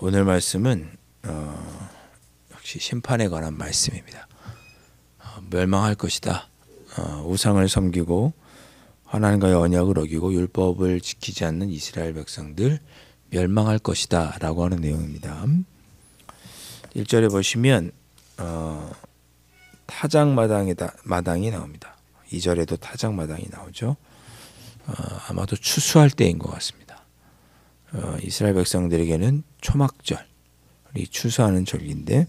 오늘 말씀은 역시 심판에 관한 말씀입니다. 멸망할 것이다. 우상을 섬기고 하나님과의 언약을 어기고 율법을 지키지 않는 이스라엘 백성들 멸망할 것이다 라고 하는 내용입니다. 1절에 보시면 타작마당이 나옵니다. 2절에도 타작마당이 나오죠. 아마도 추수할 때인 것 같습니다. 이스라엘 백성들에게는 초막절이 추수하는 절기인데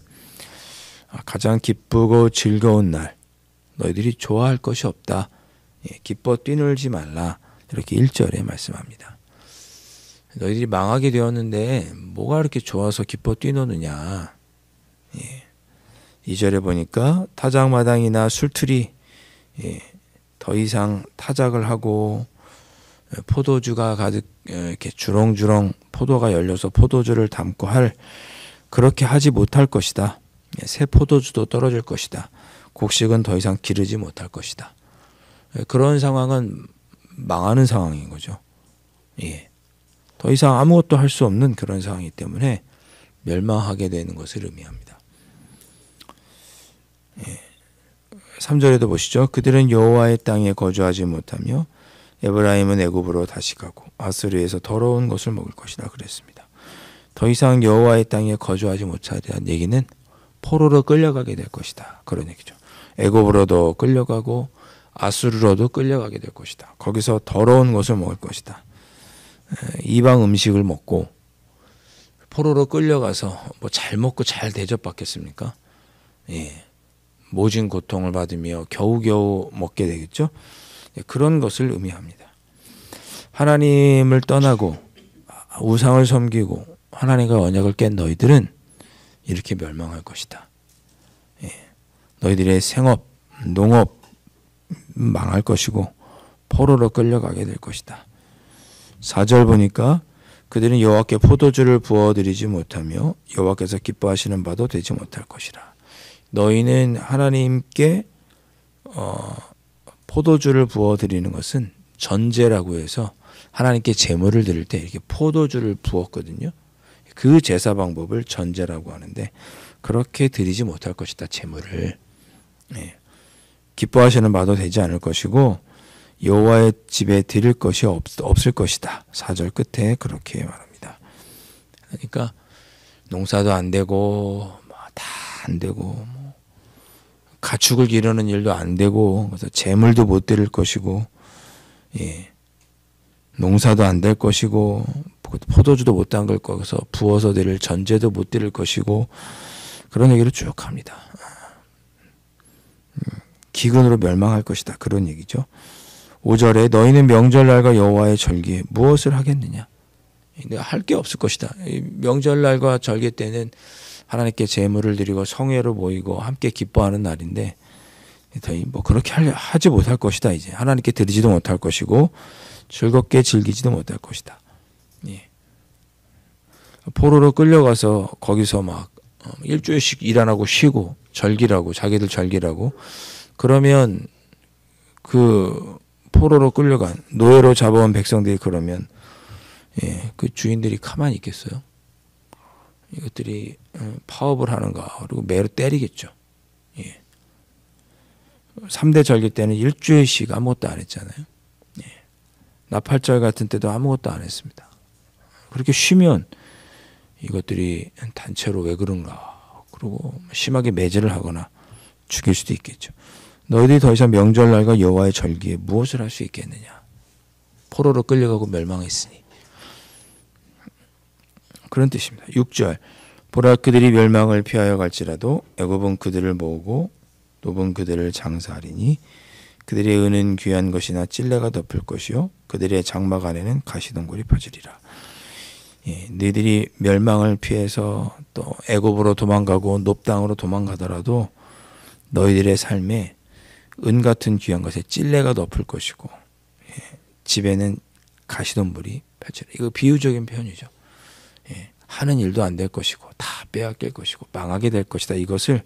가장 기쁘고 즐거운 날, 너희들이 좋아할 것이 없다. 기뻐 뛰놀지 말라. 이렇게 1절에 말씀합니다. 너희들이 망하게 되었는데 뭐가 그렇게 좋아서 기뻐 뛰노느냐. 2절에 보니까 타작마당이나 술틀이 더 이상 타작을 하고 포도주가 가득 이렇게 주렁주렁 포도가 열려서 포도주를 담고 그렇게 하지 못할 것이다. 새 포도주도 떨어질 것이다. 곡식은 더 이상 기르지 못할 것이다. 그런 상황은 망하는 상황인 거죠. 더 이상 아무것도 할 수 없는 그런 상황이기 때문에 멸망하게 되는 것을 의미합니다. 3절에도 보시죠. 그들은 여호와의 땅에 거주하지 못하며 에브라임은 애굽으로 다시 가고 아스르에서 더러운 것을 먹을 것이다 그랬습니다. 더 이상 여호와의 땅에 거주하지 못하리라는 얘기는 포로로 끌려가게 될 것이다. 그런 얘기죠. 애굽으로도 끌려가고 아스르로도 끌려가게 될 것이다. 거기서 더러운 것을 먹을 것이다. 이방 음식을 먹고 포로로 끌려가서 뭐 잘 먹고 잘 대접받겠습니까? 모진 고통을 받으며 겨우겨우 먹게 되겠죠. 그런 것을 의미합니다. 하나님을 떠나고 우상을 섬기고 하나님과 언약을 깬 너희들은 이렇게 멸망할 것이다. 너희들의 생업, 농업 망할 것이고 포로로 끌려가게 될 것이다. 4절 보니까 그들은 여호와께 포도주를 부어드리지 못하며 여호와께서 기뻐하시는 바도 되지 못할 것이라. 너희는 하나님께 포도주를 부어드리는 것은 전제라고 해서 하나님께 제물을 드릴 때 이렇게 포도주를 부었거든요. 그 제사 방법을 전제라고 하는데 그렇게 드리지 못할 것이다. 제물을. 기뻐하시는 바도 되지 않을 것이고 여호와의 집에 드릴 것이 없을 것이다. 4절 끝에 그렇게 말합니다. 그러니까 농사도 안 되고 다 안 되고 가축을 기르는 일도 안 되고 그래서 재물도 못 드릴 것이고 농사도 안 될 것이고 포도주도 못 담글 거서 부어서 드릴 전제도 못 드릴 것이고 그런 얘기를 쭉 합니다. 기근으로 멸망할 것이다. 그런 얘기죠. 5절에 너희는 명절날과 여호와의 절기에 무엇을 하겠느냐. 내가 할 게 없을 것이다. 명절날과 절기 때는 하나님께 제물을 드리고 성회로 모이고 함께 기뻐하는 날인데 뭐 그렇게 하지 못할 것이다. 이제 하나님께 드리지도 못할 것이고 즐겁게 즐기지도 못할 것이다. 포로로 끌려가서 거기서 막 일주일씩 일 안 하고 쉬고 절기라고 자기들 절기라고 그러면 그 포로로 끌려간 노예로 잡아온 백성들이 그러면 그 주인들이 가만히 있겠어요? 이것들이 파업을 하는가 그리고 매로 때리겠죠. 3대 절기 때는 일주일씩 아무것도 안 했잖아요. 나팔절 같은 때도 아무것도 안 했습니다. 그렇게 쉬면 이것들이 단체로 왜 그런가 그리고 심하게 매질을 하거나 죽일 수도 있겠죠. 너희들이 더 이상 명절날과 여호와의 절기에 무엇을 할 수 있겠느냐. 포로로 끌려가고 멸망했으니. 그런 뜻입니다. 6절 보라 그들이 멸망을 피하여 갈지라도 애굽은 그들을 모으고 노은 그들을 장사하리니 그들의 은은 귀한 것이나 찔레가 덮을 것이요 그들의 장막 안에는 가시덩굴이 퍼지리라. 너희들이 멸망을 피해서 또 애굽으로 도망가고 높 땅으로 도망가더라도 너희들의 삶에 은 같은 귀한 것에 찔레가 덮을 것이고 집에는 가시덤불이 펼쳐라. 이거 비유적인 표현이죠. 하는 일도 안 될 것이고 다 빼앗길 것이고 망하게 될 것이다. 이것을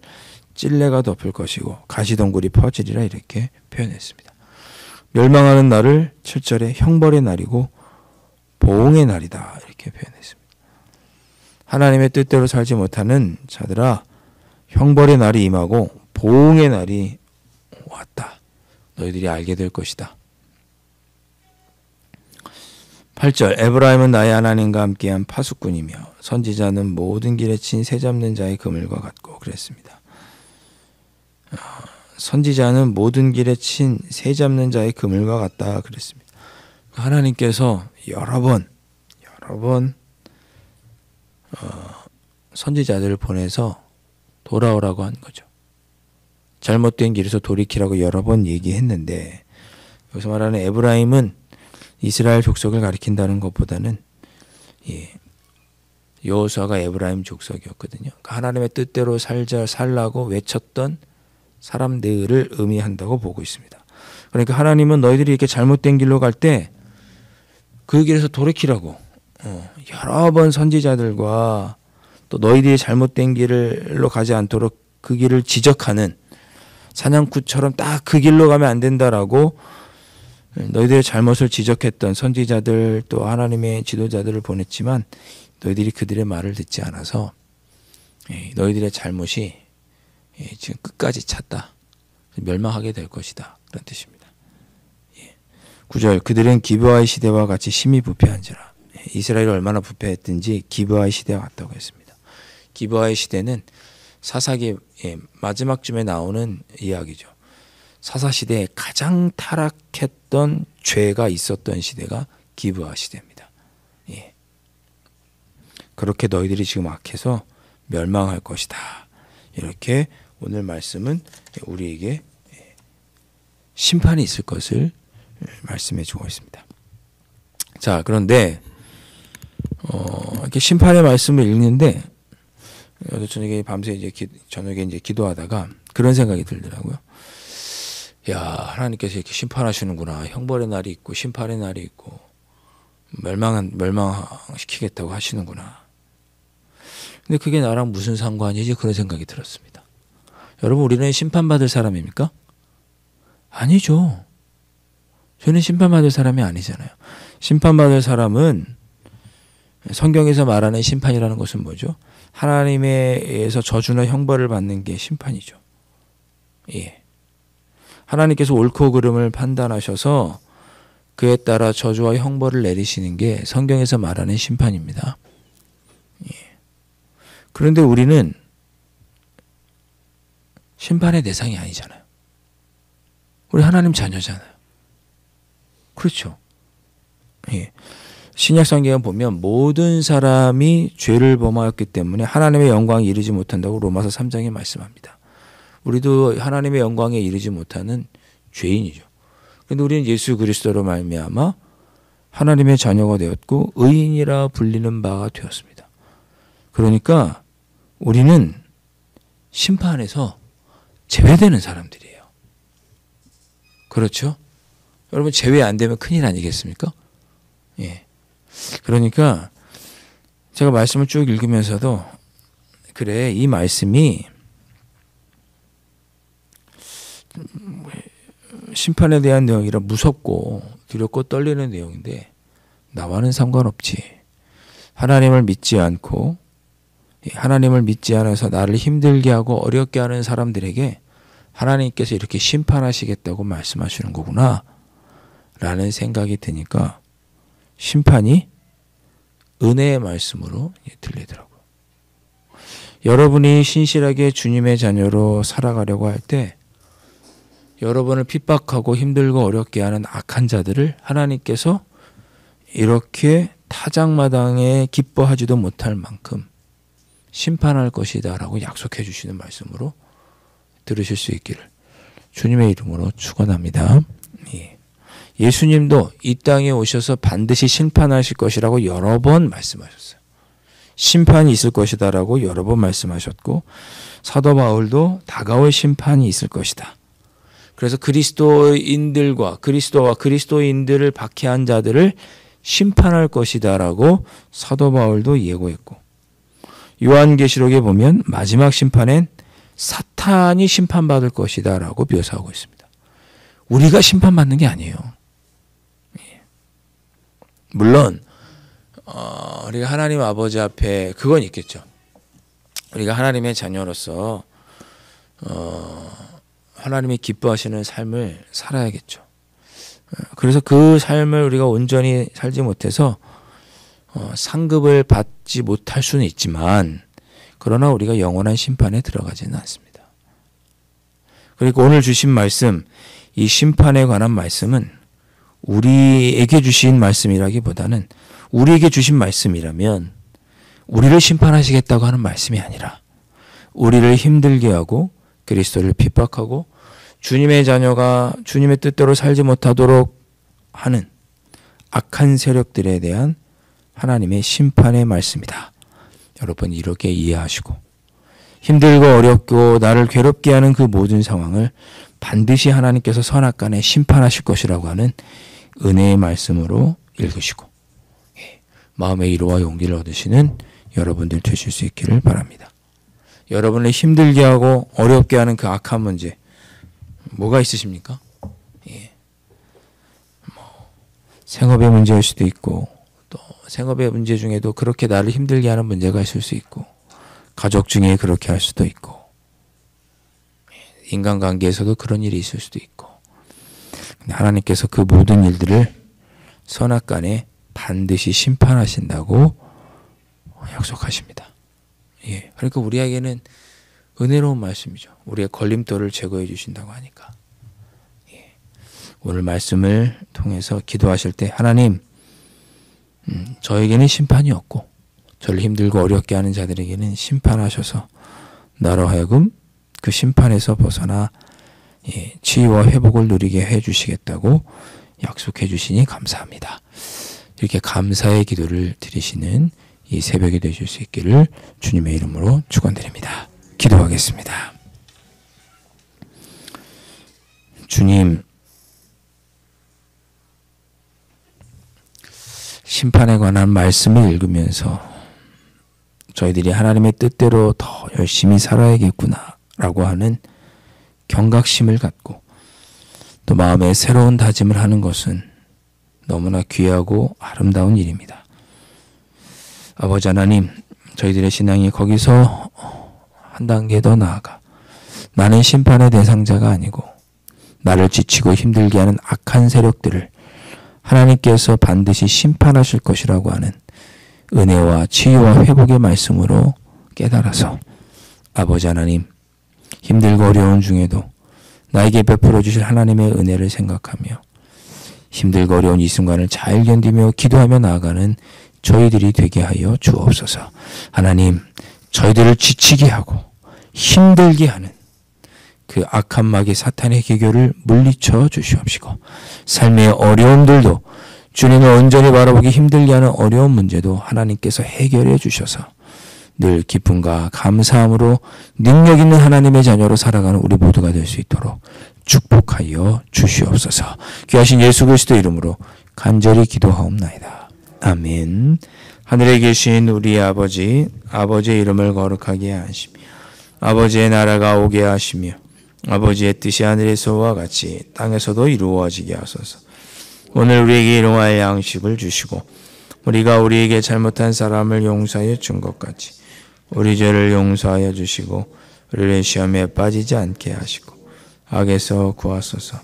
찔레가 덮을 것이고 가시덩굴이 퍼지리라 이렇게 표현했습니다. 멸망하는 날을 7절에 형벌의 날이고 보응의 날이다 이렇게 표현했습니다. 하나님의 뜻대로 살지 못하는 자들아, 형벌의 날이 임하고 보응의 날이 왔다. 너희들이 알게 될 것이다. 8절, 에브라임은 나의 하나님과 함께한 파수꾼이며 선지자는 모든 길에 친 새 잡는 자의 그물과 같고 그랬습니다. 선지자는 모든 길에 친 새 잡는 자의 그물과 같다 그랬습니다. 하나님께서 여러 번 선지자들을 보내서 돌아오라고 한 거죠. 잘못된 길에서 돌이키라고 여러 번 얘기했는데, 여기서 말하는 에브라임은 이스라엘 족속을 가리킨다는 것보다는 여호수아가 에브라임 족속이었거든요. 그러니까 하나님의 뜻대로 살라고 외쳤던 사람들을 의미한다고 보고 있습니다. 그러니까 하나님은 너희들이 이렇게 잘못된 길로 갈 때 그 길에서 돌이키라고 여러 번 선지자들과 또 너희들이 잘못된 길로 가지 않도록 그 길을 지적하는 사냥꾼처럼 딱 그 길로 가면 안 된다라고 너희들의 잘못을 지적했던 선지자들 또 하나님의 지도자들을 보냈지만 너희들이 그들의 말을 듣지 않아서 너희들의 잘못이 지금 끝까지 찼다. 멸망하게 될 것이다. 그런 뜻입니다. 9절, 그들은 기브아의 시대와 같이 심히 부패한지라. 이스라엘이 얼마나 부패했든지 기브아의 시대와 같다고 했습니다. 기브아의 시대는 사사기 마지막쯤에 나오는 이야기죠. 사사시대에 가장 타락했던 죄가 있었던 시대가 기브아 시대입니다. 그렇게 너희들이 지금 악해서 멸망할 것이다. 이렇게 오늘 말씀은 우리에게 심판이 있을 것을 말씀해 주고 있습니다. 자, 그런데 이렇게 심판의 말씀을 읽는데 저녁에 밤새 저녁에 기도하다가 그런 생각이 들더라고요. 야, 하나님께서 이렇게 심판하시는구나. 형벌의 날이 있고 심판의 날이 있고 멸망시키겠다고 하시는구나. 근데 그게 나랑 무슨 상관이지? 그런 생각이 들었습니다. 여러분, 우리는 심판받을 사람입니까? 아니죠. 저는 심판받을 사람이 아니잖아요. 심판받을 사람은 성경에서 말하는 심판이라는 것은 뭐죠? 하나님에 의해서 저주나 형벌을 받는 게 심판이죠. 하나님께서 옳고 그름을 판단하셔서 그에 따라 저주와 형벌을 내리시는 게 성경에서 말하는 심판입니다. 그런데 우리는 심판의 대상이 아니잖아요. 우리 하나님 자녀잖아요. 그렇죠. 신약 성경에 보면 모든 사람이 죄를 범하였기 때문에 하나님의 영광에 이르지 못한다고 로마서 3장에 말씀합니다. 우리도 하나님의 영광에 이르지 못하는 죄인이죠. 그런데 우리는 예수 그리스도로 말미암아 하나님의 자녀가 되었고 의인이라 불리는 바가 되었습니다. 그러니까 우리는 심판에서 제외되는 사람들이에요. 그렇죠? 여러분, 제외 안 되면 큰일 아니겠습니까? 그러니까 제가 말씀을 쭉 읽으면서도 그래, 이 말씀이 심판에 대한 내용이라 무섭고 두렵고 떨리는 내용인데 나와는 상관없지. 하나님을 믿지 않고 하나님을 믿지 않아서 나를 힘들게 하고 어렵게 하는 사람들에게 하나님께서 이렇게 심판하시겠다고 말씀하시는 거구나 라는 생각이 드니까 심판이 은혜의 말씀으로 들리더라고요. 여러분이 신실하게 주님의 자녀로 살아가려고 할 때 여러분을 핍박하고 힘들고 어렵게 하는 악한 자들을 하나님께서 이렇게 타작마당에 기뻐하지도 못할 만큼 심판할 것이다 라고 약속해 주시는 말씀으로 들으실 수 있기를 주님의 이름으로 축원합니다. 예수님도 이 땅에 오셔서 반드시 심판하실 것이라고 여러 번 말씀하셨어요. 심판이 있을 것이다 라고 여러 번 말씀하셨고 사도 바울도 다가올 심판이 있을 것이다. 그래서 그리스도인들과 그리스도와 그리스도인들을 박해한 자들을 심판할 것이다 라고 사도 바울도 예고했고 요한계시록에 보면 마지막 심판엔 사탄이 심판받을 것이다 라고 묘사하고 있습니다. 우리가 심판받는 게 아니에요. 물론 우리가 하나님 아버지 앞에 그건 있겠죠. 우리가 하나님의 자녀로서 하나님이 기뻐하시는 삶을 살아야겠죠. 그래서 그 삶을 우리가 온전히 살지 못해서 상급을 받지 못할 수는 있지만, 그러나 우리가 영원한 심판에 들어가지는 않습니다. 그리고 오늘 주신 말씀, 이 심판에 관한 말씀은 우리에게 주신 말씀이라기보다는, 우리에게 주신 말씀이라면 우리를 심판하시겠다고 하는 말씀이 아니라 우리를 힘들게 하고 그리스도를 핍박하고 주님의 자녀가 주님의 뜻대로 살지 못하도록 하는 악한 세력들에 대한 하나님의 심판의 말씀이다. 여러분, 이렇게 이해하시고 힘들고 어렵고 나를 괴롭게 하는 그 모든 상황을 반드시 하나님께서 선악간에 심판하실 것이라고 하는 은혜의 말씀으로 읽으시고 마음의 위로와 용기를 얻으시는 여러분들 되실 수 있기를 바랍니다. 여러분을 힘들게 하고 어렵게 하는 그 악한 문제 뭐가 있으십니까? 생업의 문제일 수도 있고, 또 생업의 문제 중에도 그렇게 나를 힘들게 하는 문제가 있을 수 있고, 가족 중에 그렇게 할 수도 있고, 인간관계에서도 그런 일이 있을 수도 있고, 근데 하나님께서 그 모든 일들을 선악간에 반드시 심판하신다고 약속하십니다. 그러니까 우리에게는 은혜로운 말씀이죠. 우리의 걸림돌을 제거해 주신다고 하니까. 오늘 말씀을 통해서 기도하실 때 하나님, 저에게는 심판이 없고 저를 힘들고 어렵게 하는 자들에게는 심판하셔서 나로 하여금 그 심판에서 벗어나 치유와 회복을 누리게 해주시겠다고 약속해 주시니 감사합니다. 이렇게 감사의 기도를 드리시는 이 새벽이 되실 수 있기를 주님의 이름으로 축원드립니다. 기도하겠습니다. 주님, 심판에 관한 말씀을 읽으면서 저희들이 하나님의 뜻대로 더 열심히 살아야겠구나 라고 하는 경각심을 갖고 또 마음에 새로운 다짐을 하는 것은 너무나 귀하고 아름다운 일입니다. 아버지 하나님, 저희들의 신앙이 거기서 한 단계 더 나아가 나는 심판의 대상자가 아니고 나를 지치고 힘들게 하는 악한 세력들을 하나님께서 반드시 심판하실 것이라고 하는 은혜와 치유와 회복의 말씀으로 깨달아서 아버지 하나님, 힘들고 어려운 중에도 나에게 베풀어 주실 하나님의 은혜를 생각하며 힘들고 어려운 이 순간을 잘 견디며 기도하며 나아가는 저희들이 되게 하여 주옵소서. 하나님, 저희들을 지치게 하고 힘들게 하는 그 악한 마귀 사탄의 기교를 물리쳐 주시옵시고, 삶의 어려움들도 주님을 온전히 바라보기 힘들게 하는 어려운 문제도 하나님께서 해결해 주셔서 늘 기쁨과 감사함으로 능력 있는 하나님의 자녀로 살아가는 우리 모두가 될 수 있도록 축복하여 주시옵소서. 귀하신 예수 그리스도 이름으로 간절히 기도하옵나이다. 아멘. 하늘에 계신 우리 아버지, 아버지의 이름을 거룩하게 하시며 아버지의 나라가 오게 하시며 아버지의 뜻이 하늘에서와 같이 땅에서도 이루어지게 하소서. 오늘 우리에게 일용할 양식을 주시고 우리가 우리에게 잘못한 사람을 용서하여 준 것 같이 우리 죄를 용서하여 주시고 우리를 시험에 빠지지 않게 하시고 악에서 구하소서.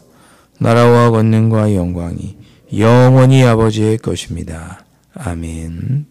나라와 권능과 영광이 영원히 아버지의 것입니다. 아멘.